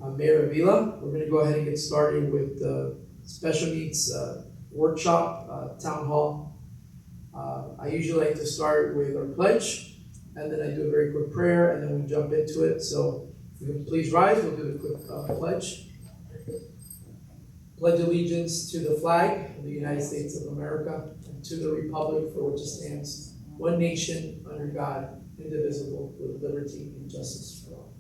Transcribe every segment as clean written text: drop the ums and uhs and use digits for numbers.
I'm Mayor Avila. We're going to go ahead and get started with the special needs workshop, town hall. I usually like to start with our pledge, and then I do a very quick prayer, and then we jump into it. So if you can please rise, we'll do the quick pledge. Pledge allegiance to the flag of the United States of America and to the republic for which it stands, one nation under God, indivisible, with liberty and justice for all.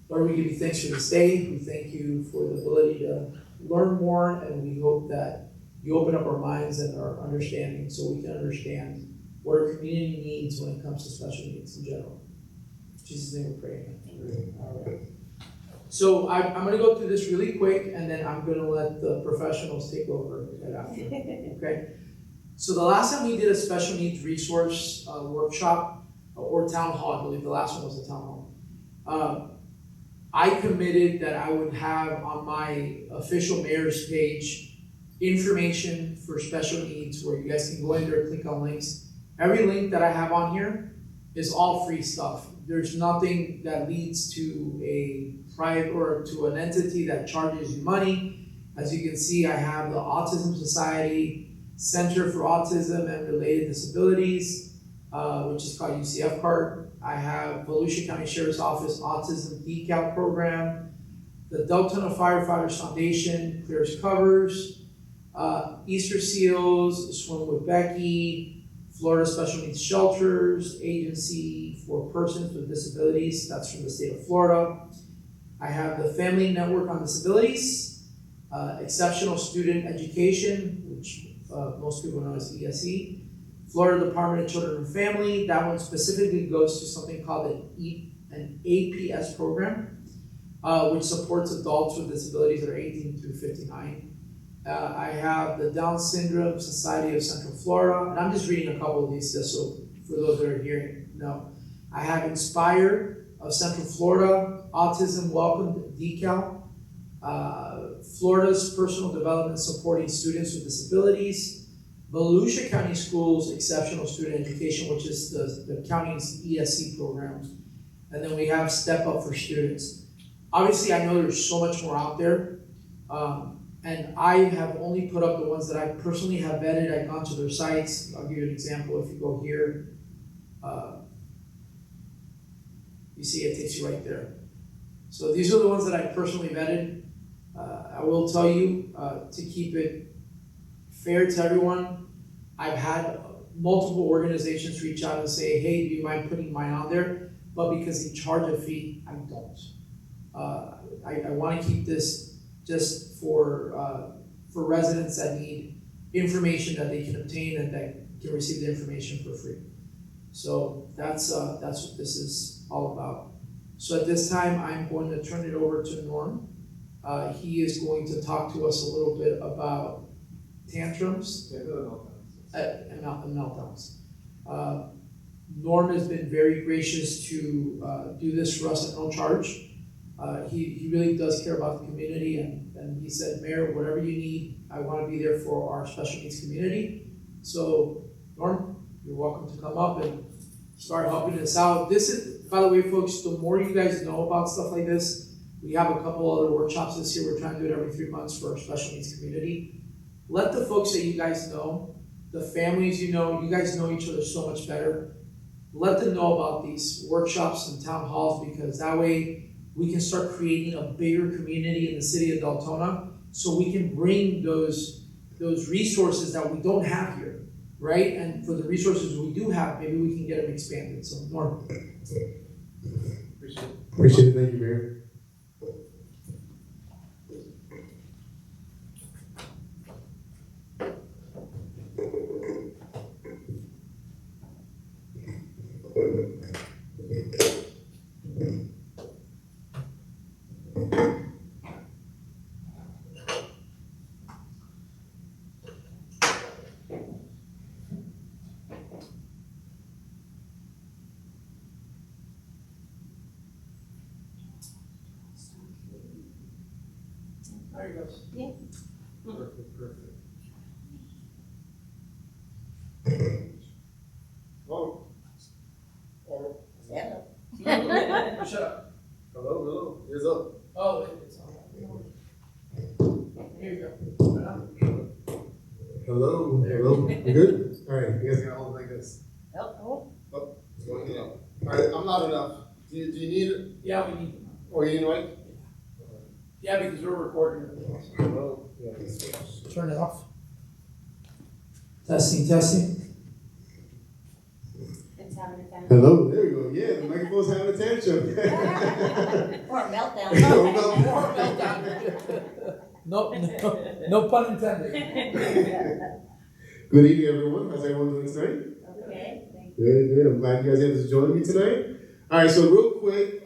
Lord, we give you thanks for this day. We thank you for the ability to learn more, and we hope that you open up our minds and our understanding so we can understand what our community needs when it comes to special needs in general. In Jesus' name we pray. Amen. All right. So I'm going to go through this really quick, and then I'm going to let the professionals take over right after. Okay? So the last time we did a special needs resource workshop or town hall, I believe the last one was a town hall. I committed that I would have on my official mayor's page information for special needs where you guys can go in there and click on links. Every link that I have on here is all free stuff. There's nothing that leads to a private or to an entity that charges you money. As you can see, I have the Autism Society Center for Autism and Related Disabilities, which is called UCF card. I have Volusia County Sheriff's Office Autism Decal Program, the Deltona Firefighters Foundation clears covers, Easter Seals, Swim with Becky, Florida Special Needs Shelters, Agency for Persons with Disabilities, that's from the state of Florida. I have the Family Network on Disabilities, Exceptional Student Education, which most people know as ESE, Florida Department of Children and Family. That one specifically goes to something called an APS program, which supports adults with disabilities that are 18 through 59. I have the Down Syndrome Society of Central Florida, and I'm just reading a couple of these just so for those that are hearing, know. I have Inspire of Central Florida, Autism Welcome Decal, Florida's Personal Development Supporting Students with Disabilities, Volusia County Schools Exceptional Student Education, which is the county's ESC program, and then we have Step Up for Students. Obviously, I know there's so much more out there. And I have only put up the ones that I personally have vetted. I've gone to their sites. I'll give you an example. If you go here, you see it takes you right there. So these are the ones that I personally vetted. I will tell you, to keep it fair to everyone, I've had multiple organizations reach out and say, hey, do you mind putting mine on there? But because they charge a fee, I don't. I want to keep this just for residents that need information that they can obtain and that can receive the information for free. So that's what this is all about. So at this time, I'm going to turn it over to Norm. He is going to talk to us a little bit about Tantrums and Meltdowns. Norm has been very gracious to do this for us at no charge. He really does care about the community, and he said, Mayor, whatever you need, I want to be there for our special needs community. So, Norm, you're welcome to come up and start helping us out. This is, by the way, folks, the more you guys know about stuff like this, we have a couple other workshops this year. We're trying to do it every 3 months for our special needs community. Let the folks that you guys know, the families you guys know each other so much better. Let them know about these workshops and town halls, because that way we can start creating a bigger community in the city of Deltona, so we can bring those resources that we don't have here, right? And for the resources we do have, maybe we can get them expanded. So, Norm. Appreciate it. Thank you, Mayor. There you go. Yeah. Perfect. Oh. Hello. Shut up. Hello. Here's up. Oh, it's on. Here you go. Hello, hello, you good? All right, you guys gotta hold it like this. Oh, Oh, it's going up. All right, I'm loud enough. Do you need it? Yeah, we need. Or you need a mic? Yeah, because we're recording. Hello. Yeah. Turn it off. Testing, testing. it's having a tantrum. Hello, there we go. Yeah, the microphone's having a tantrum. Or a meltdown. More meltdown. No pun intended. Good evening, everyone. How's everyone doing tonight? Okay, thank you. Good, good. I'm glad you guys able to join me tonight. All right, so real quick,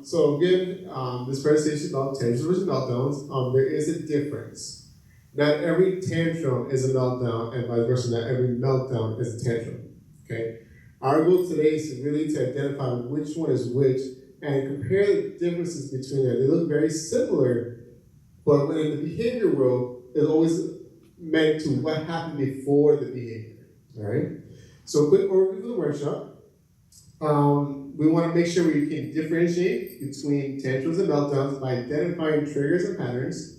so again, this presentation is about tantrums versus meltdowns. There is a difference. Not every tantrum is a meltdown, and vice versa. Not every meltdown is a tantrum. Okay. Our goal today is to really to identify which one is which and compare the differences between them. They look very similar, but when in the behavior world, it's always meant to what happened before the behavior. All right. So, quick overview of the workshop. We want to make sure we can differentiate between tantrums and meltdowns by identifying triggers and patterns.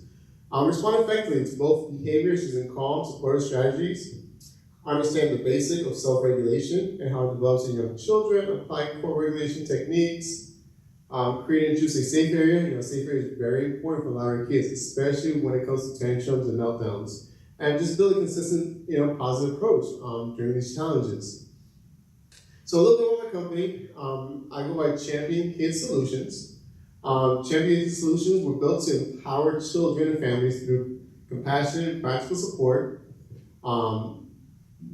Respond effectively to both behaviors using calm, supportive strategies. Understand the basic of self-regulation and how it develops in young children. Apply core regulation techniques. Create and choose a safe area. A safe area is very important for a lot of kids, especially when it comes to tantrums and meltdowns. And just build a consistent, positive approach during these challenges. So a little bit about my company. I go by Champion Kids Solutions. Champion Kids Solutions were built to empower children and families through compassionate, practical support,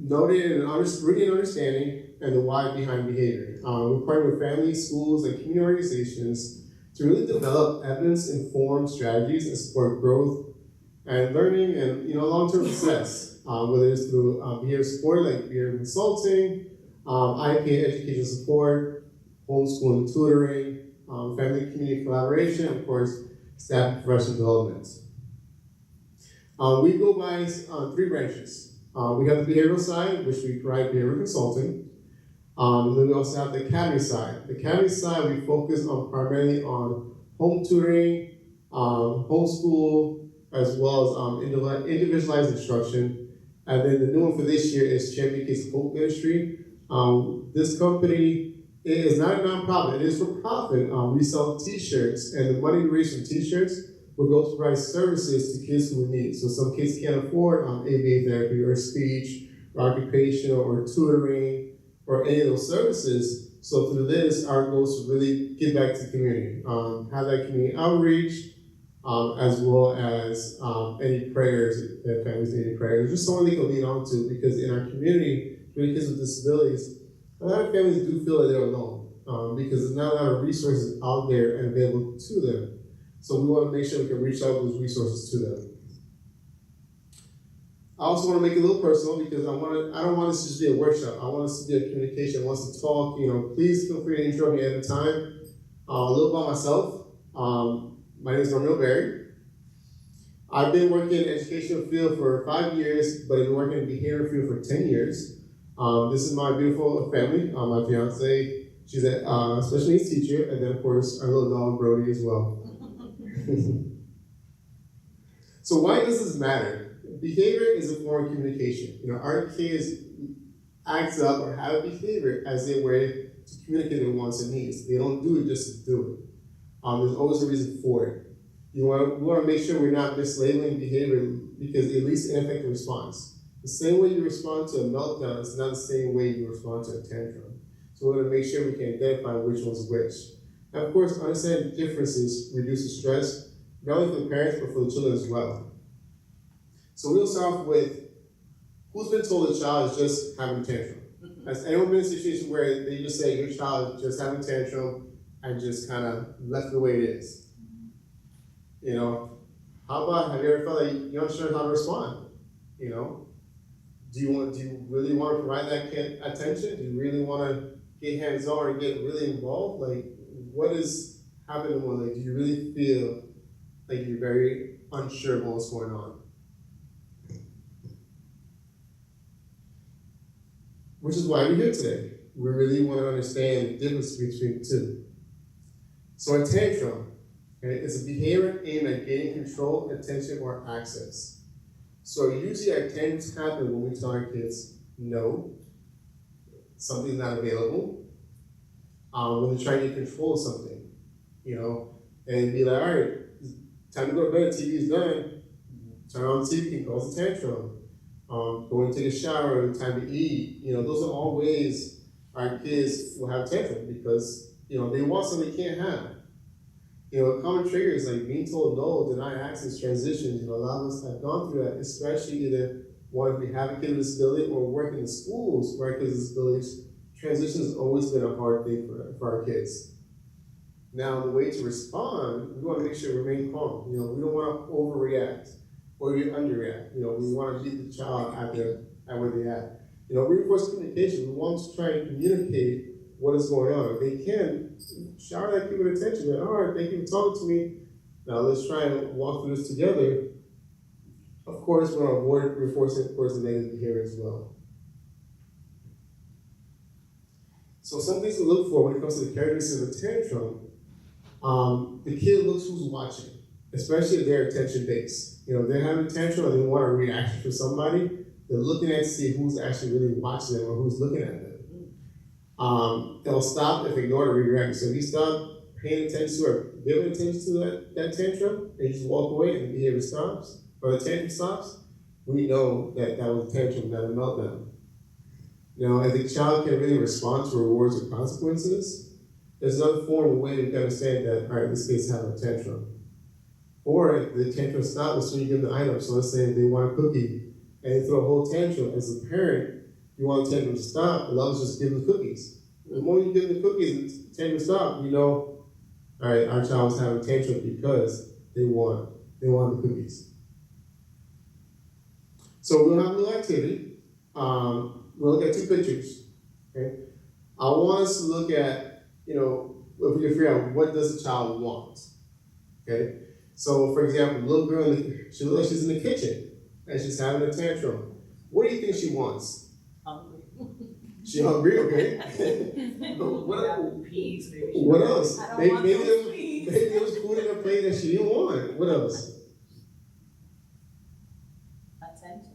noted and rooted in understanding, and the why behind behavior. We partner with families, schools, and community organizations to really develop evidence-informed strategies and support growth and learning and long-term success, whether it's through behavior support like behavior consulting, IPA education support, homeschooling tutoring, family community collaboration, and of course, staff and professional development. We go by three branches. We have the behavioral side, which we provide behavioral consulting. And then we also have the academy side. The academy side, we focus primarily on home tutoring, homeschool, as well as individualized instruction. And then the new one for this year is Champion Kids Hope Ministry. This company is not a nonprofit, it is for profit. We sell t-shirts, and the money we raise from t-shirts will go to provide services to kids who need. So some kids can't afford ABA therapy or speech or occupational or tutoring or any of those services. So through this, our goal is to really give back to the community, have that community outreach, as well as any prayers that families need, any prayers, just someone they can lean on to, because in our community, for kids with disabilities, a lot of families do feel that they're alone because there's not a lot of resources out there and available to them. So we want to make sure we can reach out those resources to them. I also want to make it a little personal because I don't want this to just be a workshop. I want us to be a communication. I want us to talk. Please feel free to interrupt me at any time. A little about myself. My name is Berry. I've been working in the educational field for 5 years, but I've been working in the behavioral field for 10 years. This is my beautiful family. My fiance, she's a special needs teacher, and then of course our little dog Brody as well. So why does this matter? Behavior is a form of communication. Our kids act up or have a behavior as a way to communicate their wants and needs. They don't do it just to do it. There's always a reason for it. We want to make sure we're not mislabeling behavior because it leads to ineffective response. The same way you respond to a meltdown is not the same way you respond to a tantrum. So we want to make sure we can identify which one's which. And of course, understanding differences reduces stress, not only for the parents, but for the children as well. So we'll start off with, who's been told a child is just having a tantrum? Has anyone been in a situation where they just say your child is just having a tantrum and just kind of left the way it is? How about, have you ever felt like you're not sure how to respond? Do you really want to provide that kid attention? Do you really want to get hands-on or get really involved? What is happening? Do you really feel like you're very unsure of what's going on? Which is why we're here today. We really want to understand the difference between the two. So a tantrum Okay? It's a behavior aimed at gaining control, attention, or access. So usually our tantrums happen when we tell our kids no, something's not available, when they're trying to get control of something, and be like, all right, time to go to bed, TV's done, turn on the TV, can cause a tantrum, go and take a shower, time to eat, those are all ways our kids will have tantrum because, they want something they can't have. Common triggers like being told no, denied access, transitions, a lot of us have gone through that, especially either one, if we have a kid with a disability or work in the schools where our kids with disabilities. Transition has always been a hard thing for our kids. Now, the way to respond, we want to make sure we remain calm. We don't want to overreact or even underreact. We want to meet the child at where they're at. Reinforced communication, we want to try and communicate what is going on. If they can, shower that kid with attention. All right, thank you for talking to me. Now let's try and walk through this together. Of course, we're going to avoid reinforcing negative behavior as well. So some things to look for when it comes to the characteristics of a tantrum, the kid looks who's watching, especially if they're attention-based. If they're having a tantrum and they want a reaction from somebody, they're looking at to see who's actually really watching them or who's looking at them. They'll stop if ignore the reaction. So if you stop paying attention to or giving attention to that tantrum, and you just walk away and the behavior stops, or the tantrum stops, we know that was a tantrum, not a meltdown. If the child can really respond to rewards or consequences, there's another form of way we can understand that, all right, this kid's having a tantrum. Or if the tantrum stops as soon as you give them the item. So let's say they want a cookie and they throw a whole tantrum. As a parent, you want the tantrum to stop, allow us just give them the cookies. The moment you give them the cookies and the tantrum stop, all right, our child is having a tantrum because they want the cookies. So we'll have a little activity. We'll look at two pictures, okay? I want us to look at, if we can figure out what does the child want, okay? So, for example, the little girl, she looks like she's in the kitchen, and she's having a tantrum. What do you think she wants? Hungry. She hungry, okay? What else? Maybe there was food in her plate that she didn't want. What else? Attention.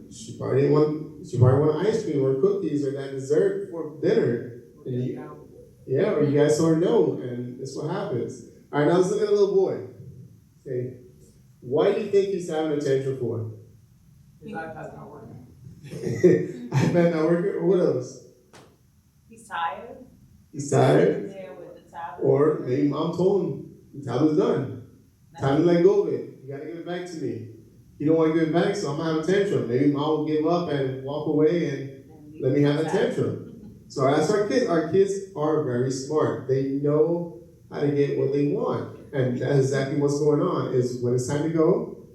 She probably want ice cream or cookies or that dessert for dinner. Or you guys saw her no, and that's what happens. All right, now let's look at a little boy. Okay, what do you think he's having a tantrum for? His iPad's not working. iPad not working, or what else? He's tired. He's tired. There with the tablet. Or maybe mom told him the tablet's done. Time to let go of it. You gotta give it back to me. You don't want to give it back, so I'm gonna have a tantrum. Maybe mom will give up and walk away and let me have a tantrum. So that's our kids. Our kids are very smart. They know how to get what they want. And that's exactly what's going on, is when it's time to go,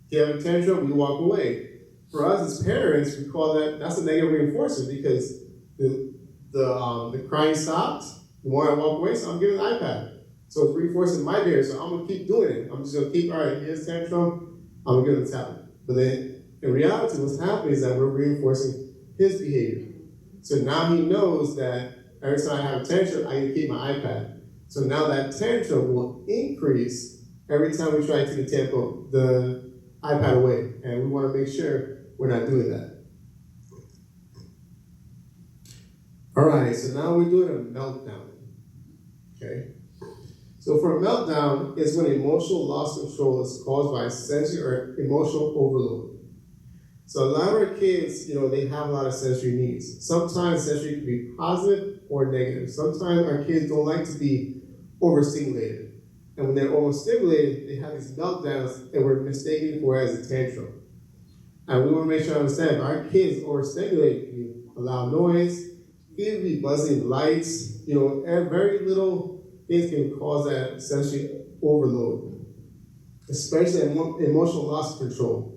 you have a tantrum, we walk away. For us as parents, we call that's a negative reinforcer because the crying stopped, the more I walk away, so I'm giving the iPad. So it's reinforcing my behavior, so I'm gonna keep doing it. I'm just gonna keep, all right, here's tantrum, I'm gonna give the tablet. But then in reality, what's happening is that we're reinforcing his behavior. So now he knows that every time I have a tantrum, I can keep my iPad. So now that tantrum will increase every time we try to take the iPad away. And we want to make sure we're not doing that. All right, so now we're doing a meltdown. Okay? So for a meltdown, it's when emotional loss of control is caused by sensory or emotional overload. So a lot of our kids, they have a lot of sensory needs. Sometimes sensory can be positive or negative. Sometimes our kids don't like to be overstimulated. And when they're overstimulated, they have these meltdowns and we're mistaken for it as a tantrum. And we want to make sure I understand, if our kids overstimulated, you allow noise, even be buzzing lights, very little things can cause that sensory overload, especially emotional loss of control.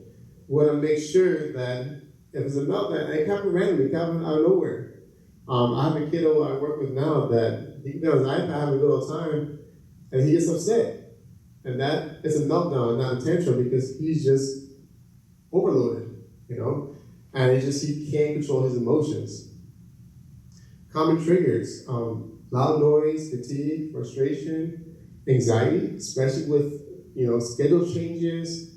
We want to make sure that if it's a meltdown, it can happen randomly, it can happen out of nowhere. I have a kiddo I work with now that he can on his iPad having a good old time, and he gets upset. And that is a meltdown, not a tantrum, because he's just overloaded, and he can't control his emotions. Common triggers, loud noise, fatigue, frustration, anxiety, especially with, schedule changes,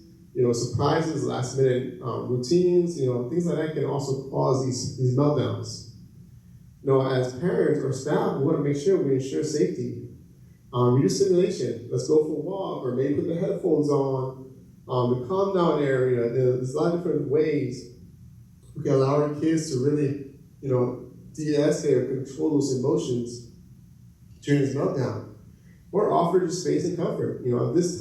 surprises, last minute routines, things like that can also cause these meltdowns. As parents or staff, we want to make sure we ensure safety. Reduce stimulation. Let's go for a walk, or maybe put the headphones on. The calm down area. There's a lot of different ways we can allow our kids to really, de-escalate or control those emotions during this meltdown. Or offer just space and comfort. This is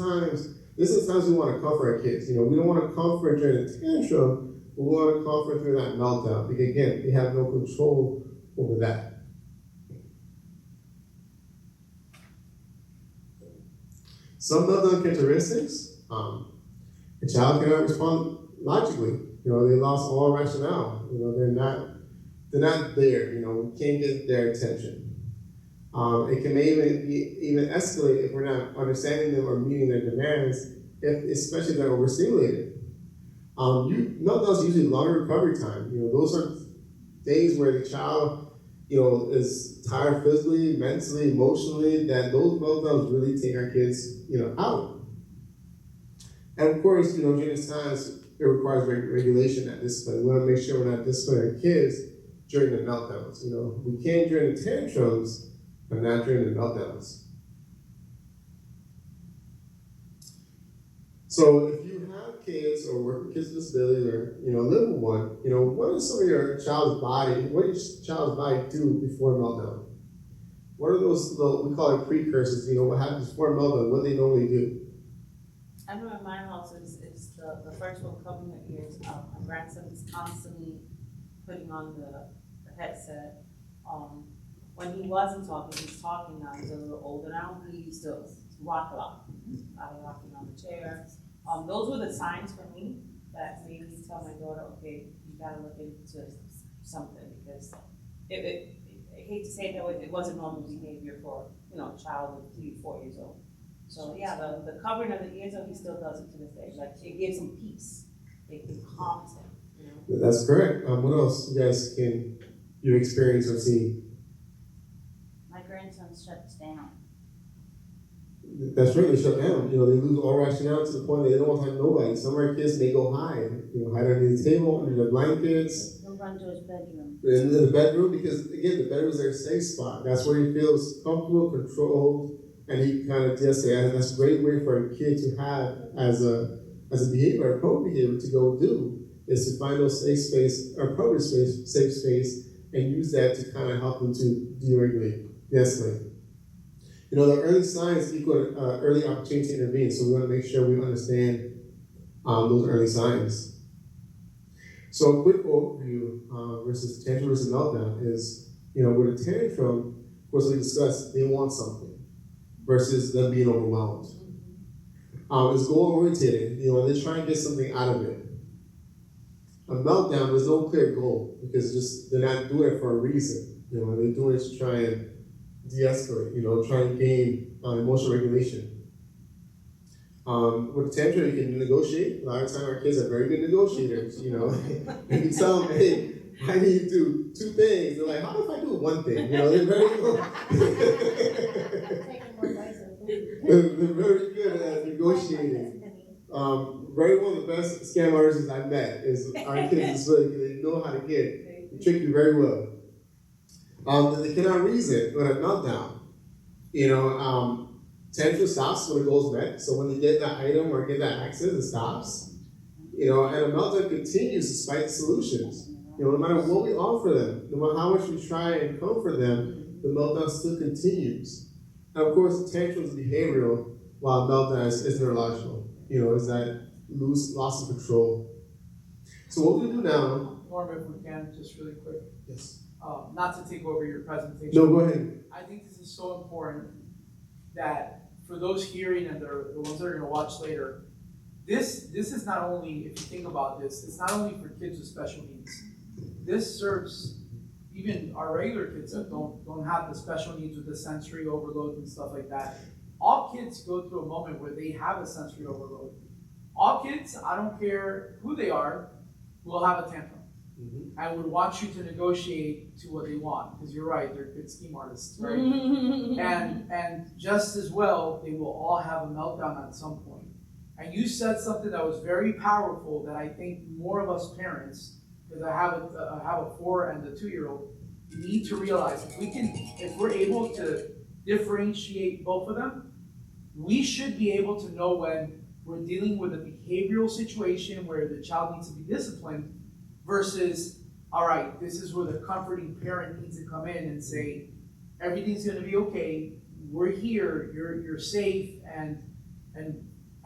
times we want to comfort our kids. We don't want to comfort during a tantrum, but we want to comfort during that meltdown. Because again, we have no control over that. Some meltdown characteristics, a child cannot respond logically. They lost all rationale. They're not there. We can't get their attention. It can even escalate if we're not understanding them or meeting their demands, especially if they're overstimulated. Meltdowns usually longer recovery time. Those are days where the child, is tired physically, mentally, emotionally, that those meltdowns really take our kids, out. And of course, during these times, it requires regulation and discipline. We want to make sure we're not disciplining our kids during the meltdowns. We can during the tantrums, but not during the meltdowns. So if you have kids or work with kids with disabilities or, live with one, what is some of your child's body, what does your child's body do before meltdown? What are those little, we call it precursors, what happens before meltdown, what do they normally do? I know in my house is the first one covering the ears. My grandson is constantly putting on the headset. When he wasn't talking, he's talking now. He's a little older now. He used to rock a lot. I was rocking on the chair. Those were the signs for me that made me tell my daughter, okay, you gotta look into something, because I hate to say it that way, it wasn't normal behavior for a child of 3 or 4 years old. So yeah, the covering of the ears, he still does it to this day. Like, it gives him peace. It calms him. That's correct. What else you guys you experience or see? My grandson shuts down. That's right, they shut down. They lose all rationale to the point that they don't want to have nobody. Some of our kids may go hide, hide under the table, under the blankets. He'll run to his bedroom. In the bedroom, because again, the bedroom is their safe spot. That's where he feels comfortable, controlled, and he kind of de-escalates. That's a great way for a kid to have as a behavior, a appropriate behavior to go do, is to find those safe space, or appropriate space, safe space, and use that to kind of help them to deregulate, de-escalate. The early signs equal early opportunity to intervene, so we want to make sure we understand those early signs. So a quick overview versus tantrum versus meltdown is, with a tantrum, of course we discussed, they want something versus them being overwhelmed. It's goal oriented, they try and get something out of it. A meltdown, there's no clear goal because they're not doing it for a reason. They're doing it to try and de-escalate, try and gain emotional regulation. With a tantrum, you can negotiate. A lot of times our kids are very good negotiators, And you tell them, hey, I need to do 2 things. They're like, how if I do 1 thing? They're very good. They're very good at negotiating. One of the best scam artists I've met is our kids. They know how to trick you very well. They cannot reason when a meltdown. Tantrum stops when the goal is met. So when you get that item or get that access, it stops. And a meltdown continues despite the solutions. No matter what we offer them, no matter how much we try and comfort them, the meltdown still continues. And of course, tantrum is behavioral, while meltdown is neurological. Is that loss of control. So what we do now? Norm, if we can, just really quick. Yes. Not to take over your presentation. No, go ahead. I think this is so important that for those hearing and the ones that are going to watch later, this is not only, if you think about this, it's not only for kids with special needs. This serves even our regular kids that don't have the special needs with the sensory overload and stuff like that. All kids go through a moment where they have a sensory overload. All kids, I don't care who they are, will have a tantrum. and would want you to negotiate to what they want, because you're right, they're good scheme artists, right? and just as well, they will all have a meltdown at some point. And you said something that was very powerful that I think more of us parents, because I have a 4 and a 2-year-old, need to realize if we're able to differentiate both of them, we should be able to know when we're dealing with a behavioral situation where the child needs to be disciplined versus, all right, this is where the comforting parent needs to come in and say, everything's going to be okay. We're here. You're safe. And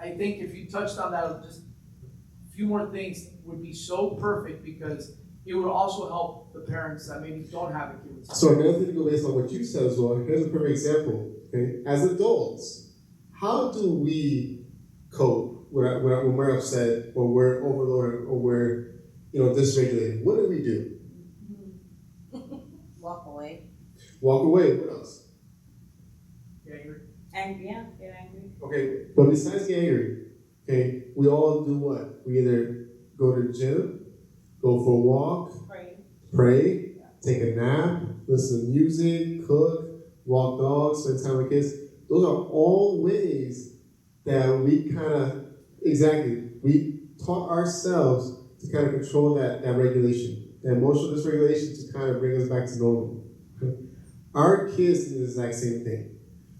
I think if you touched on that, just a few more things would be so perfect, because it would also help the parents that maybe don't have a kid. So another thing to go based on what you said as well, here's a perfect example. Okay? As adults, how do we cope when we're upset or we're overloaded or we're dysregulated? What do we do? Walk away. Walk away. What else? Get angry. Get angry. Okay, but besides getting angry, okay, we all do what? We either go to the gym, go for a walk, pray, take a nap, listen to music, cook, walk dogs, spend time with kids. Those are all ways that we we taught ourselves to kind of control that regulation, that emotional dysregulation to kind of bring us back to normal. Okay? Our kids do the exact same thing.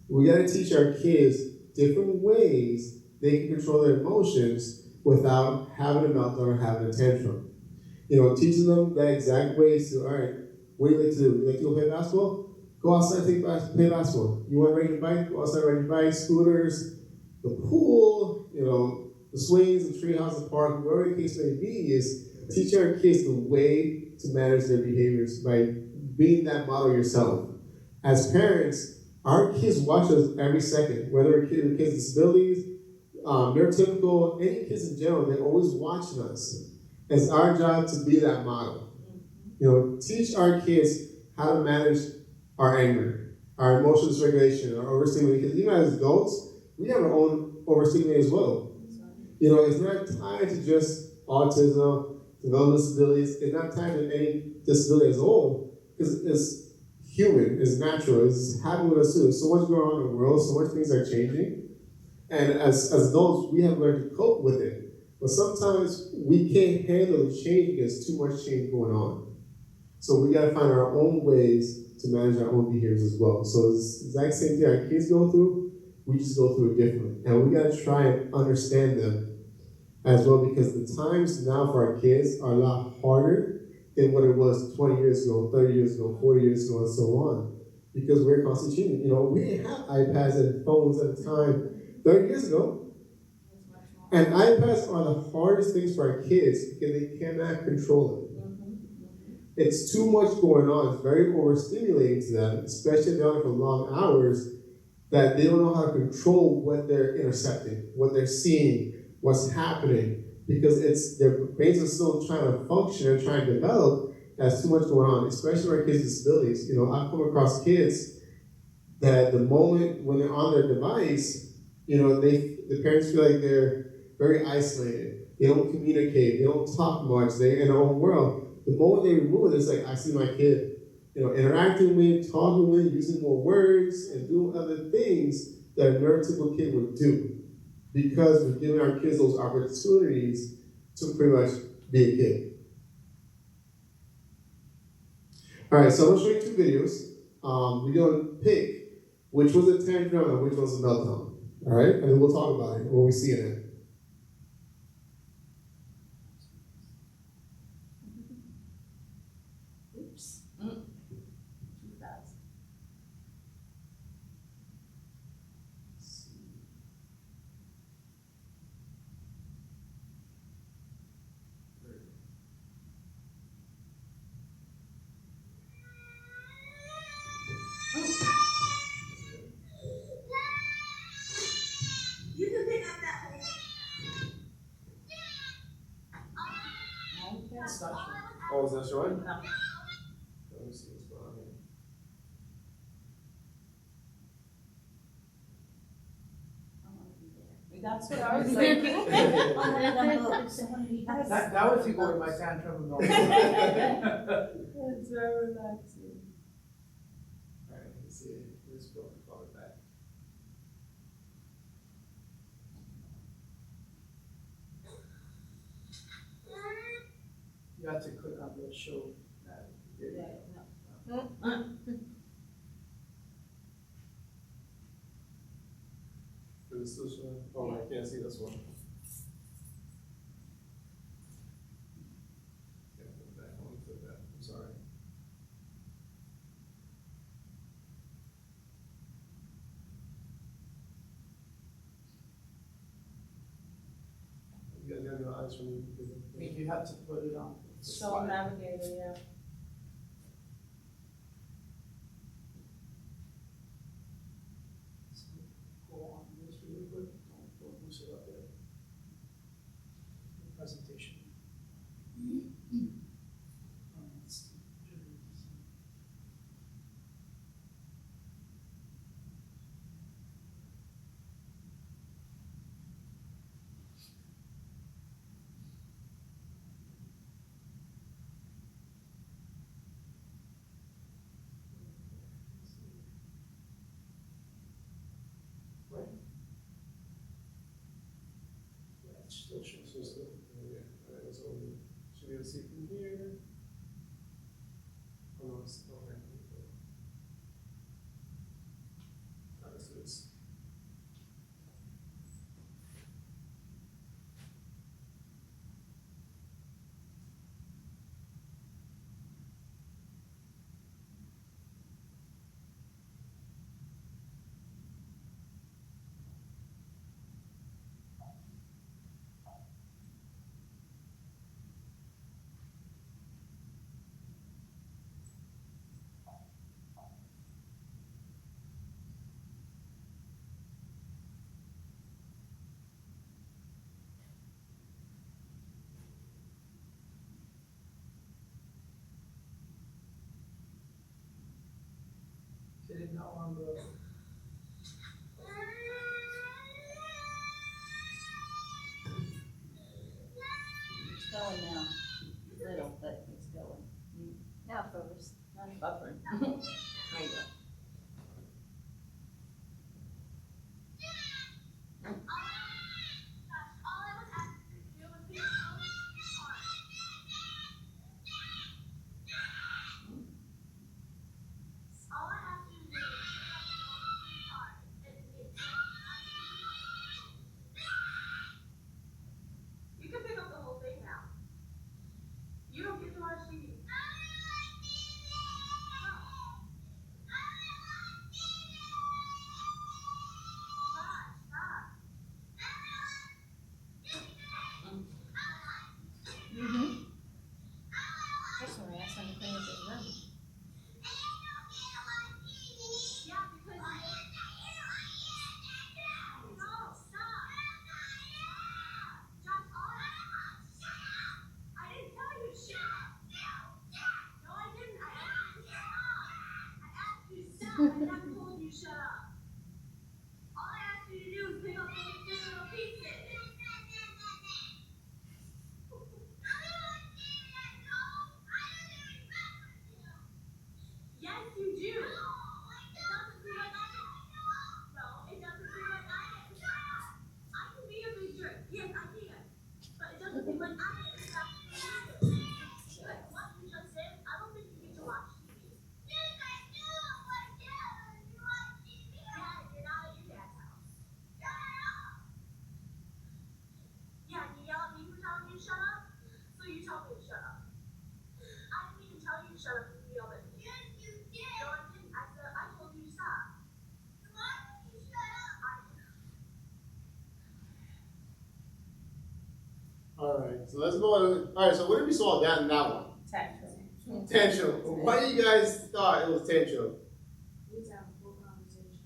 We got to teach our kids different ways they can control their emotions without having a meltdown or having a tantrum. Teaching them the exact ways to, all right, what do you like to do? You like to go play basketball? Go outside, play basketball. You want to ride your bike? Go outside, ride your bike, scooters, the pool, the swings, the treehouse, the park, whatever the case may be, is teaching our kids the way to manage their behaviors by being that model yourself. As parents, our kids watch us every second, whether kids with disabilities, neurotypical, any kids in general, they're always watching us. It's our job to be that model. Teach our kids how to manage our anger, our emotional dysregulation, our overstimulation. Because even as adults, we have our own overstimulation as well. It's not tied to just autism, developmental disabilities. It's not tied to any disability as a whole, because it's human, it's natural, it's happening with us too. There's so much going on in the world, so much things are changing. And as adults, we have learned to cope with it. But sometimes we can't handle the change because there's too much change going on. So we got to find our own ways to manage our own behaviors as well. So it's the exact same thing our kids go through, we just go through it differently. And we got to try and understand them as well, because the times now for our kids are a lot harder than what it was 20 years ago, 30 years ago, 40 years ago, and so on. Because we're constantly changing. We didn't have iPads and phones at the time 30 years ago. And iPads are the hardest things for our kids because they cannot control it. It's too much going on. It's very overstimulating to them, especially if they're on it for long hours, that they don't know how to control what they're intercepting, what they're seeing, what's happening, because their brains are still trying to function and trying to develop. There's too much going on, especially with our kids' disabilities. I've come across kids that the moment when they're on their device, the parents feel like they're very isolated. They don't communicate. They don't talk much. They're in their own world. The moment they remove it, it's like, I see my kid, interacting with, talking with, using more words, and doing other things that a neurotypical kid would do. Because we're giving our kids those opportunities to pretty much be a kid. All right, so I'm going to show you 2 videos. We're going to pick which was a tantrum and which was a meltdown. All right, and then we'll talk about it when we see it. Oops. 2000. You can pick up that one. It's not sure. Oh, is that showing? No. Let me see what's going on here. We That's what I was thinking. That would take away my tantrum and all. It's very relaxing. Alright, let's see, let's go and call it back. You have to click on the show that. Yeah, Is it still showing? Oh, I can't see this one. Yeah, go back, I want to flip that, I'm sorry. You guys got your eyes from me? I think you have to put it on. the Show slide. navigator, yeah. So, go on this really quick, don't lose it up there. Presentation. Let's generate this. Right. Yeah, it's still showing. So still, yeah, alright, so we should be able to see from here. Oh no, it's, okay. Alright, so it's. Get it now on the. It's going now, little, but it's going. Now focus. That's buffering. There you go. You can pick up the whole thing now. You don't get to watch TV. Stop. That's all right, I saw you clean up his room. Yeah, because no, stop. Josh, I didn't tell you to shut up. No, I didn't. I asked you to stop. I never told you to shut up. All I asked you to do is pick up those little pieces. Yes, you do. It doesn't seem like I can. No, it doesn't seem like I can. I can be a big jerk. Yes, I can. But it doesn't seem like I can. Stop being like what you just said, I don't think you get to watch TV. Yes, I do. What do? You watch TV. Yeah, you're not at your dad's house. Shut up. Yeah, you yell at me for telling you to shut up, so you tell me to shut up. I didn't even tell you to shut up. You yelled at me. Yes, you did. No, I didn't. I told you to stop. Why did you shut up? Alright, so let's go on. Alright, so what did we saw that in that one? Tantrum. Tantrum. Why do you guys thought it was tantrum? Let's have a full conversation.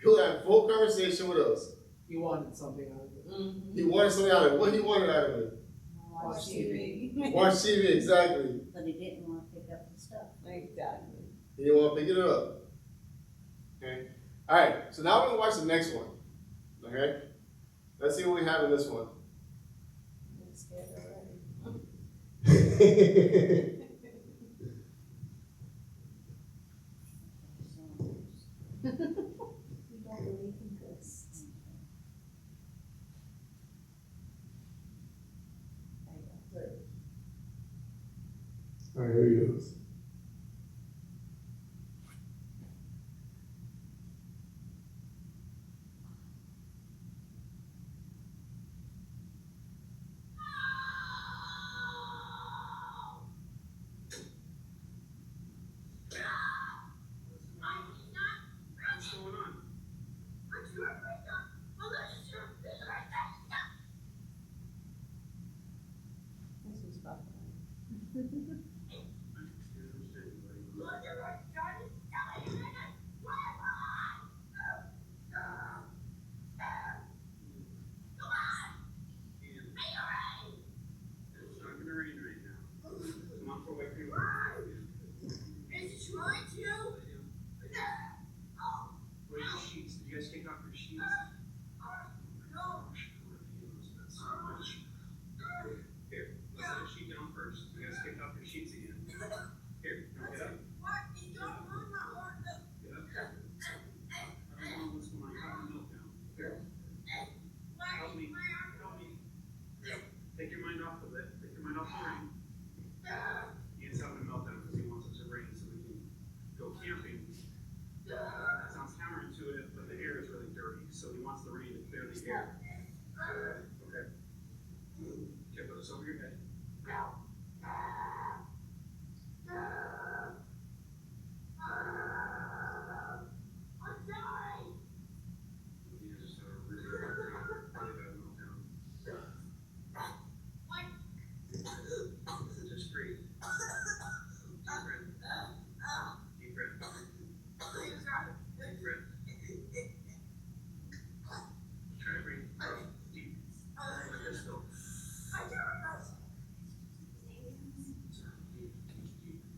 He'll have full conversation with us. He wanted something out of it. Mm-hmm. He wanted something out of it. What he wanted out of it? Watch TV. Watch TV, exactly. But he didn't want to pick up the stuff. Exactly. He didn't want to pick it up. Okay. Alright, so now we're gonna watch the next one. Okay? Let's see what we have in this one. I'm scared already. We don't believe in ghosts. There you All right, here he goes. What's going on? What's your breakup? Melissa, this is my breakup. go. This was fun. Look at my Johnny. Tell me that. Come on. Make it rain. It's not gonna rain right now. Come on for what you Is it trying to? Oh, Where's your sheets? Did you guys take off your sheets? no. So much. Here, let's put the sheet down first. You guys take off your sheets again. Here, now get up. What? You don't ruin my heart. Get up. I don't know what's going on. Have a meltdown. Here, help me. Help me. Take your mind off of it. Take your mind off the rain. Ian's having a meltdown because he wants it to rain so we can go camping. That sounds counterintuitive, but the air is really dirty, so he wants the rain to clear the air. Okay. Okay, put this over your head. I'm sorry. You just had a really bad meltdown. What? Just breathe. Deep breath. Deep breath. Deep breath. Try to breathe deep. Let this go. I can't remember. Deep, deep,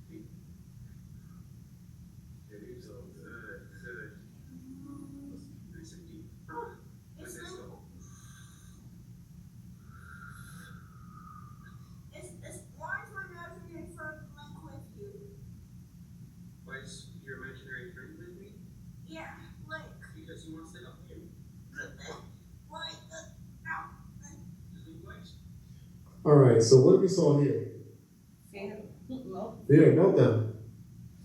deep. There you go. Good, good. Nice and deep. Let this go. Why is my imaginary friend Link with you? Why is your imaginary friend with me? Yeah, Link. Because he wants to help you. Why? Ow. Just leave twice. All right, so what we saw here? Fear. No. Fear, meltdown.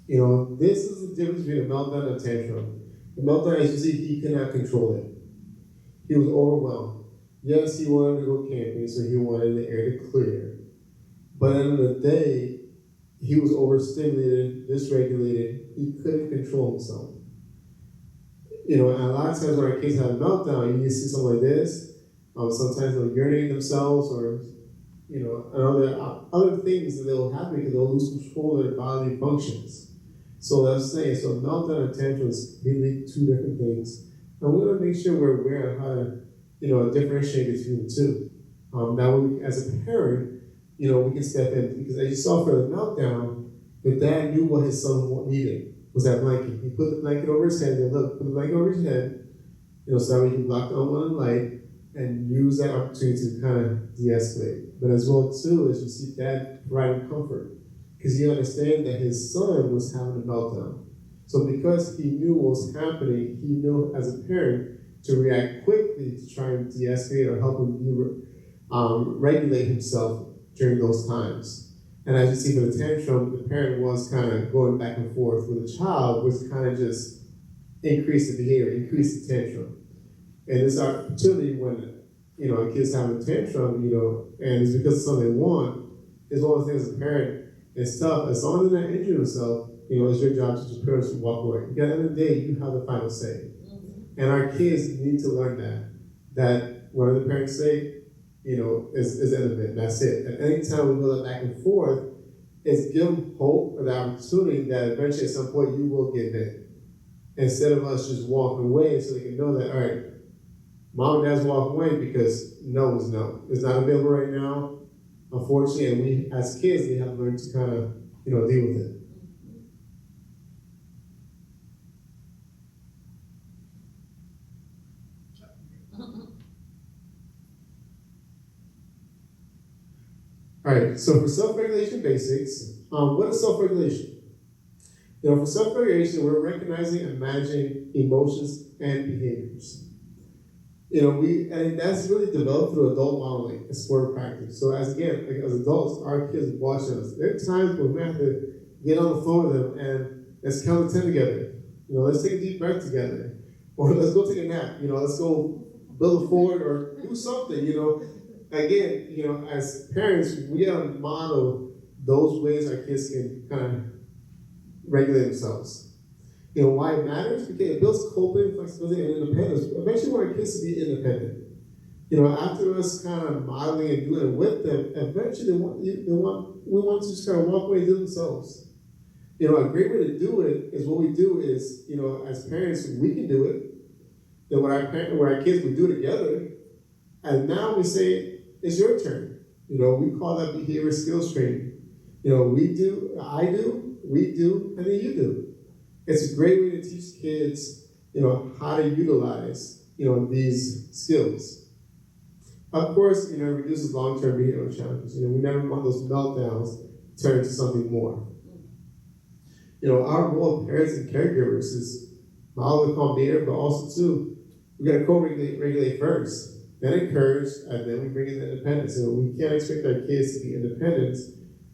You know, this is the difference between a meltdown and a tantrum. The meltdown, as you see, he could not control it. He was overwhelmed. Yes, he wanted to go camping, so he wanted the air to clear. But at the end of the day, he was overstimulated, dysregulated. He couldn't control himself. You know, and a lot of times when our kids have a meltdown, you see something like this. Sometimes they'll urinate themselves, or you know, and other things that they'll happen because they'll lose control of their bodily functions. So let's say, so meltdown and tantrum is really two different things, and we want to make sure we're aware of how to, you know, differentiate between the two. That way, as a parent, you know, we can step in because as you saw for the meltdown, the dad knew what his son needed was that blanket. He put the blanket over his head and look, put the blanket over his head, you know, so that we can block the unwanted light and use that opportunity to kind of de-escalate. But as well too, as you see dad providing comfort because he understands that his son was having a meltdown. So because he knew what was happening, he knew as a parent to react quickly to try and de-escalate or help him regulate himself during those times. And as you see for the tantrum, the parent was kind of going back and forth with the child, which kind of just increased the behavior, increased the tantrum. And this opportunity when, you know, a kid's having a tantrum, you know, and it's because of something they want, is one of the things as a parent, it's tough. As long as they're not injuring themselves, you know, it's your job to just parents to walk away. Because at the end of the day, you have the final say. And our kids need to learn that whatever the parents say, you know, is the end of it. That's it. And anytime we go back and forth, is give them hope or the opportunity that eventually at some point you will give in. Instead of us just walking away so they can know that, all right, mom and dad's walking away because no is no. It's not available right now, unfortunately, and we as kids, we have to learn to kind of, you know, deal with it. All right, so for self-regulation basics, what is self-regulation? For self-regulation, we're recognizing and managing emotions and behaviors. And that's really developed through adult modeling and sport practice. So as adults, our kids watching us. There are times when we have to get on the phone with them and let's count to 10 together. Let's take a deep breath together. Or let's go take a nap. Let's go build a fort or do something, Again, as parents, we gotta model those ways our kids can kind of regulate themselves. Why it matters? Because it builds coping, flexibility, and independence. Eventually, we want our kids to be independent. After us kind of modeling and doing it with them, eventually we want to just kind of walk away and do themselves. A great way to do it is what we do is, as parents, we can do it. Then when our kids, we do it together. And now we say, it's your turn. We call that behavior skills training. We do, I do, we do, and then you do. It's a great way to teach kids, how to utilize, these skills. Of course, it reduces long-term behavioral challenges. We never want those meltdowns to turn into something more. Our role as parents and caregivers is model the calm behavior, but also too, we got to co-regulate first, then encourage, and then we bring in the independence. We can't expect our kids to be independent,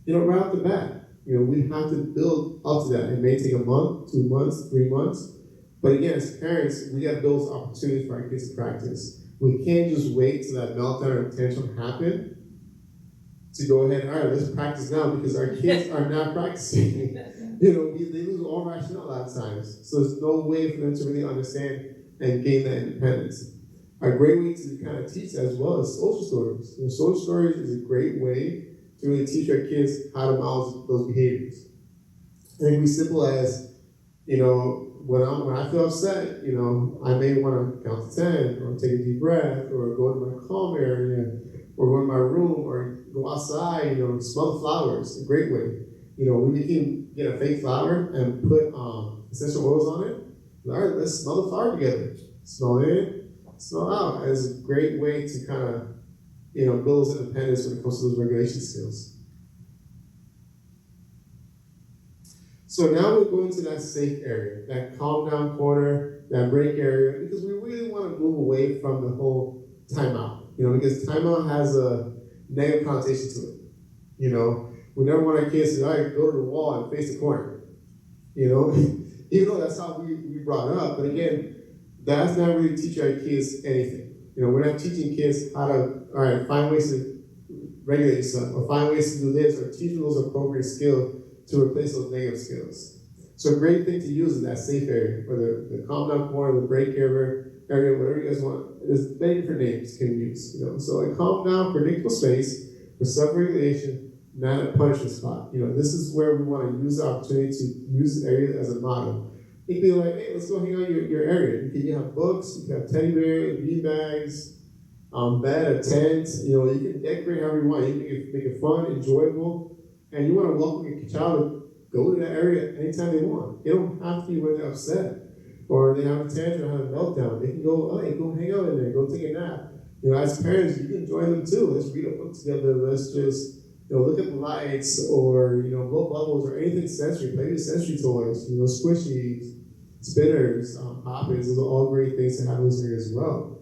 right off the bat. We have to build up to that. It may take a month, 2 months, 3 months. But again, as parents, we got to build opportunities for our kids to practice. We can't just wait till that meltdown or tantrum happen to go ahead, all right, let's practice now, because our kids are not practicing. They lose all rationale a lot of times. So there's no way for them to really understand and gain that independence. A great way to kind of teach that as well is social stories. Social stories is a great way to really teach our kids how to model those behaviors. It can be simple as, when I feel upset, I may want to count to 10, or take a deep breath, or go to my calm area, or go to my room, or go outside, smell the flowers. A great way. We can get a fake flower and put essential oils on it. All right, let's smell the flower together. Smell in, smell out. It's a great way to kind of build those independence when it comes to those regulation skills. So now we're going to that safe area, that calm down corner, that break area, because we really want to move away from the whole timeout. Because timeout has a negative connotation to it. We never want our kids to say, all right, go to the wall and face the corner. Even though that's how we brought it up, but again, that's not really teaching our kids anything. We're not teaching kids how to, all right, find ways to regulate yourself, or find ways to do this, or teach them those appropriate skills to replace those negative skills. So a great thing to use is that safe area, or the calm down corner, the break area, whatever you guys want. There's many different names can be used. So a calm down, predictable space for self-regulation, not a punishment spot. This is where we want to use the opportunity to use the area as a model. It can be like, hey, let's go hang out your area. You have books, you can have teddy bears, bean bags, bed, a tent. You can decorate however you want. You can make it fun, enjoyable, and you want to welcome your child to go to that area anytime they want. They don't have to when they're upset or they have a tantrum, have a meltdown. They can go, hey, go hang out in there, go take a nap. As parents, you can join them too. Let's read a book together. Let's just look at the lights, or blow bubbles, or anything sensory. Play with sensory toys. Squishies, spinners, poppets. Those are all great things to have in this area as well.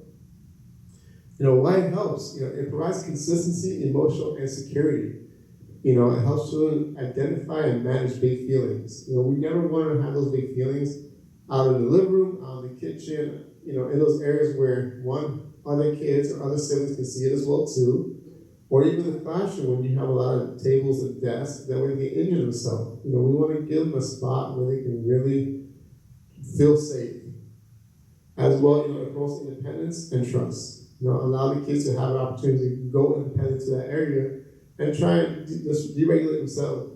Why it helps? It provides consistency, emotional, and security. It helps children identify and manage big feelings. We never want to have those big feelings out in the living room, out in the kitchen. In those areas where other kids or other siblings can see it as well too. Or even the classroom when you have a lot of tables and desks, that way they can injure themselves. We want to give them a spot where they can really feel safe. As well, it promotes independence and trust. Allow the kids to have an opportunity to go independent to that area and try and just deregulate themselves,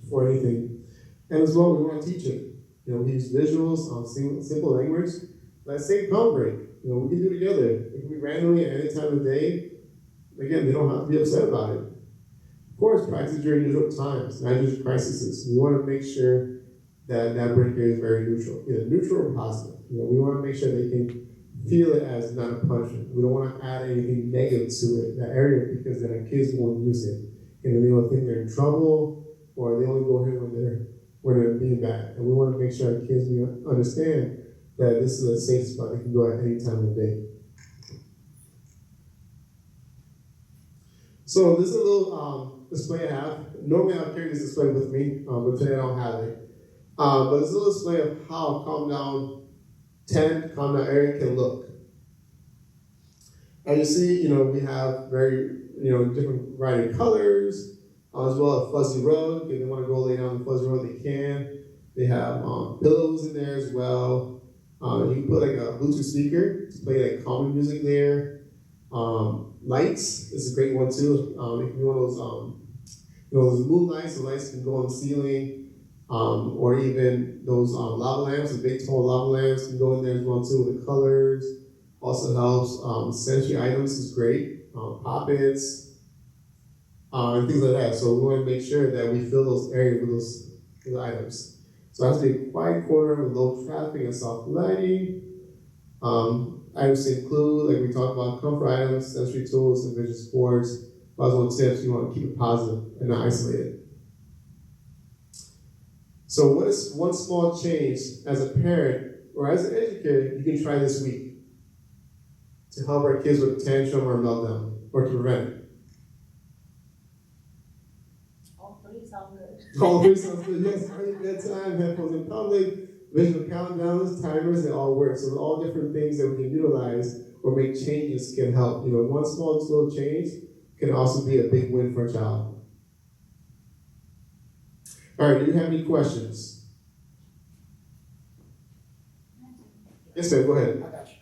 for anything. And as well, we want to teach it. We use visuals, simple language. Let's say calm break. We can do it together. It can be randomly at any time of the day. Again, they don't have to be upset about it. Of course, practice during neutral times, not just crises. We want to make sure that break area is very neutral, either neutral or positive. We want to make sure they can feel it as not a punishment. We don't want to add anything negative to it, that area, because then our kids won't use it. And they will think they're in trouble, or they only go here when they're being bad. And we want to make sure our kids understand that this is a safe spot. They can go at any time of the day. So this is a little display I have. Normally I'll carry this display with me, but today I don't have it. But it's a little display of how a calm down area can look. As you see, we have very, different variety of colors, as well as fuzzy rug. If they want to go lay down on the fuzzy rug, they can. They have pillows in there as well. You can put like a Bluetooth speaker to play like calming music there. Lights is a great one too. If you want those moon lights, the lights can go on the ceiling, or even those lava lamps, the big tall lava lamps can go in there as well too. The colors also helps. Sensory items is great. Pop-its, and things like that. So we want to make sure that we fill those areas with those items. So it has to be a quiet corner with low traffic and soft lighting. Items to include, like we talked about, comfort items, sensory tools, and vision supports. Positive tips, you want to keep it positive and not isolated. So what is one small change as a parent or as an educator you can try this week to help our kids with tantrum or meltdown, or to prevent it? All three sound good. All three sounds good. Yes, early bedtime, headphones in public, visual countdowns, timers, they all work. So all different things that we can utilize or make changes can help. One small little change can also be a big win for a child. All right, do you have any questions? Yes, ma'am, go ahead. I got you.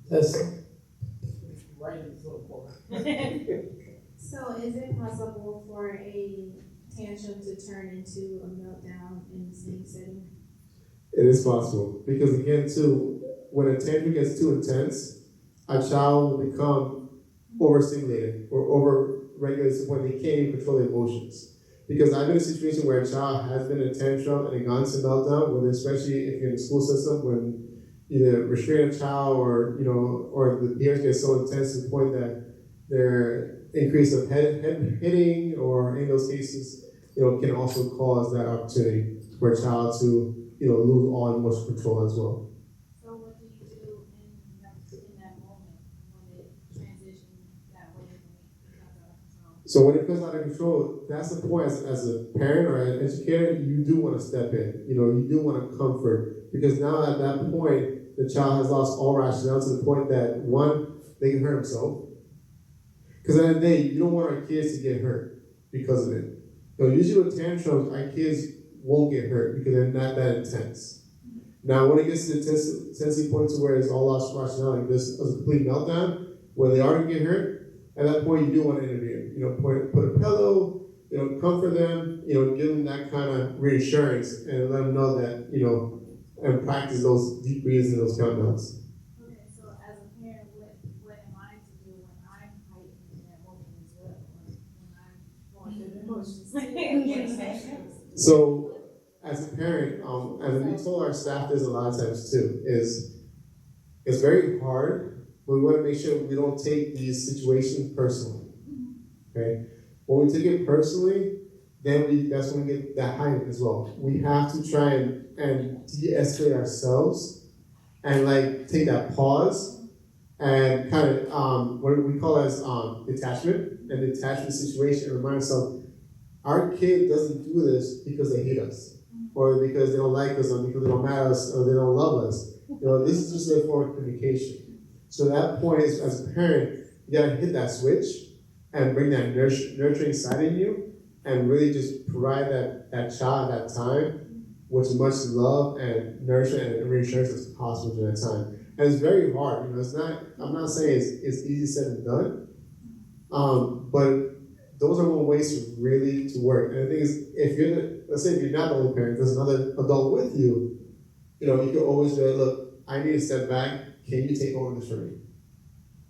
Testing. Right in the little corner. So is it possible for a tantrum to turn into a meltdown in the same setting? It is possible. Because again, too, when a tantrum gets too intense, a child will become overstimulated or overregulated to the point they can't even control their emotions. Because I've been in a situation where a child has been in a tantrum and it gone into meltdown, whether especially if you're in the school system, when either restrain a child or the parents get so intense to the point that their increase of head hitting or in those cases, can also cause that opportunity for a child to, lose all emotional control as well. So what do you do in that moment when it transitions that way when it becomes out of control? So when it comes out of control, that's the point. As a parent or an educator, you do want to step in. You do want to comfort, because now at that point, the child has lost all rationale to the point that, one, they can hurt themselves. Because at the end of the day, you don't want our kids to get hurt because of it. Usually with tantrums, our kids won't get hurt because they're not that intense. Now, when it gets to the intensity point to where it's all lost rationality, this is a complete meltdown, where they are going to get hurt, at that point, you do want to intervene. Put a pillow, comfort them, give them that kind of reassurance and let them know that, and practice those deep breaths and those countdowns. Okay, so as a parent, what am I to do when I'm heightened in that moment as well? When I'm going through the emotions? So, as a parent, and we told our staff this a lot of times too, is it's very hard, but we want to make sure we don't take these situations personally. Okay? When we take it personally, then that's when we get that heightened as well. We have to try and de-escalate ourselves and take that pause and kind of what we call as detachment and detach the situation and remind ourselves our kid doesn't do this because they hate us or because they don't like us or because they don't matter us or they don't love us. This is just a form of communication. So that point is, as a parent, you gotta hit that switch and bring that nurturing side in you and really just provide that child that time with as much love and nourishment and reassurance as possible during that time. And it's very hard. I'm not saying it's easy said and done, but those are one ways to really to work. And the thing is, let's say if you're not the only parent, there's another adult with you, you can always say, look, I need to step back. Can you take over this for me?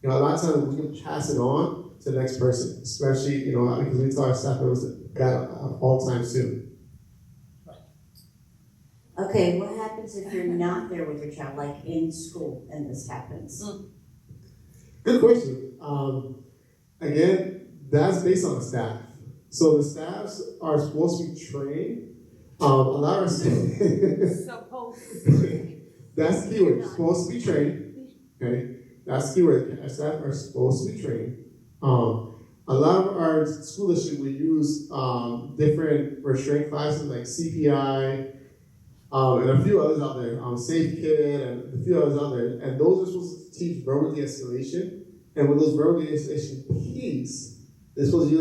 A lot of times we can pass it on to the next person, especially, because we tell our staff members that at all times too. Okay, what happens if you're not there with your child, like in school, and this happens? Good question. Again, that's based on the staff. So the staffs are supposed to be trained. A lot of Supposed. that's the keyword. Supposed to be trained. Okay, that's the keyword. Our staff are supposed to be trained. A lot of our school district we use different restraint classes like CPI. And a few others out there, Safe Kid, and a few others out there, and those are supposed to teach verbal de-escalation. And with those verbal de-escalation piece, they're supposed to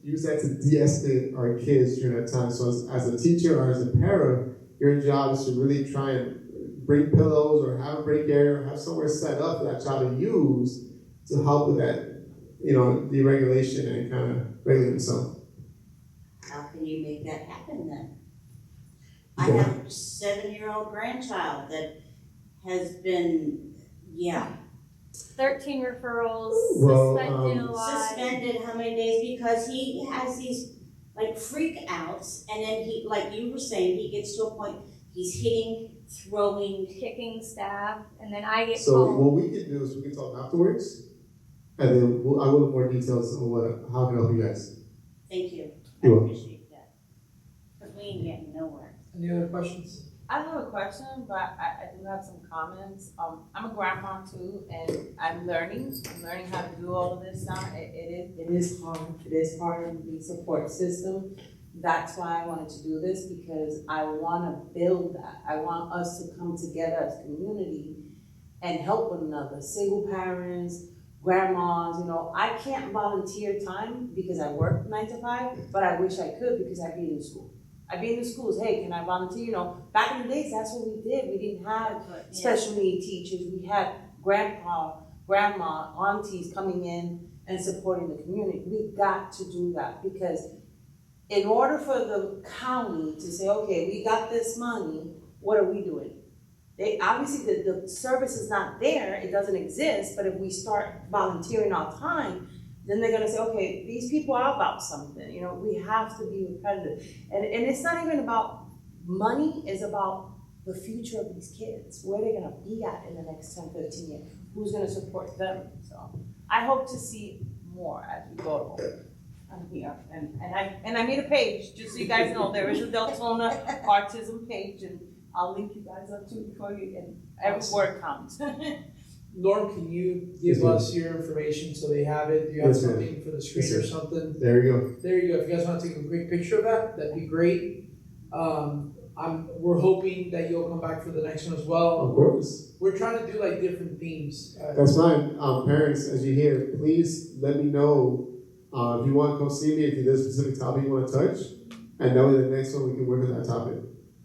use that to de-escalate our kids during that time. So as a teacher or as a parent, your job is to really try and bring pillows or have a break area or have somewhere set up for that child to use to help with that, deregulation and kind of regulate themselves. How can you make that happen then? I have a 7-year-old grandchild that has been, 13 referrals, Well, suspended a lot. suspended how many days? Because he has these like freak outs, and then he, like you were saying, he gets to a point he's hitting, throwing. Kicking staff, and then I get So called. what we can do is we can talk afterwards, and then I will have more details on how I can help you guys. Thank you. I You're welcome. appreciate that. Because we ain't getting nowhere. Any other questions? I have a question, but I do have some comments. I'm a grandma too, and I'm learning how to do all of this now. It is hard. It is hard in the support system. That's why I wanted to do this, because I want to build that. I want us to come together as a community and help one another. Single parents, grandmas, I can't volunteer time because I work 9 to 5, but I wish I could because I'd be in school. I'd be in the schools, hey, can I volunteer? Back in the days, that's what we did. We didn't have special need teachers. We had grandpa, grandma, aunties coming in and supporting the community. We got to do that, because in order for the county to say, okay, we got this money, what are we doing? They obviously the service is not there, it doesn't exist, but if we start volunteering our time, then they're gonna say, okay, these people are about something, we have to be repetitive. And it's not even about money, it's about the future of these kids, where they're gonna be at in the next 10, 15 years, who's gonna support them. So I hope to see more as we go along. I'm here, and I made a page, just so you guys know, there is a Deltona autism page, and I'll link you guys up too before you, and every word counts. Norm, can you give us your information so they have it? Do you have Yes, ma'am. something for the screen Yes, or sir. something? There you go. There you go. If you guys want to take a quick picture of that, that'd be great. We're hoping that you'll come back for the next one as well. Of course. We're trying to do like different themes. That's fine. Parents, as you hear, please let me know if you want to come see me, if there's a specific topic you want to touch, and that way the next one we can work on that topic.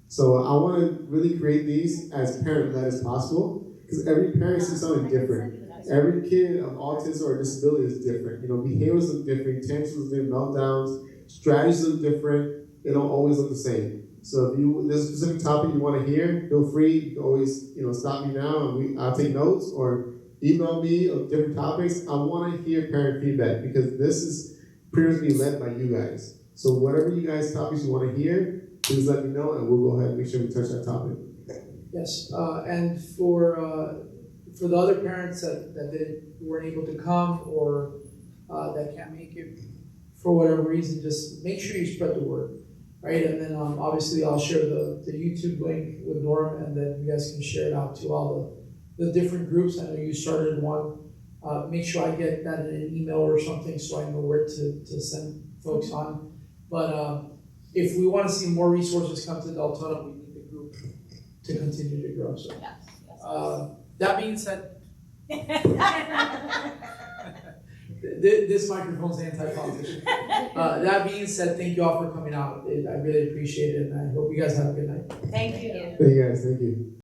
So I want to really create these as parent-led as possible, because every parent sees something different. Every kid of autism or disability is different. Behaviors look different, tantrums look different, meltdowns, strategies look different. They don't always look the same. So if there's a specific topic you want to hear, feel free. You can always, stop me now and I'll take notes, or email me of different topics. I want to hear parent feedback, because this is pretty much being led by you guys. So whatever you guys topics you want to hear, please let me know, and we'll go ahead and make sure we touch that topic. Yes, and for the other parents that weren't able to come, or that can't make it for whatever reason, just make sure you spread the word, right? And then obviously I'll share the YouTube link with Norm, and then you guys can share it out to all the different groups. I know you started one. Make sure I get that in an email or something, so I know where to send folks on. But if we want to see more resources come to Deltona, we need the group to continue to grow. So, that being said, this microphone's anti-politician. That being said, thank you all for coming out. I really appreciate it, and I hope you guys have a good night. Thank you. Thank you guys. Thank you.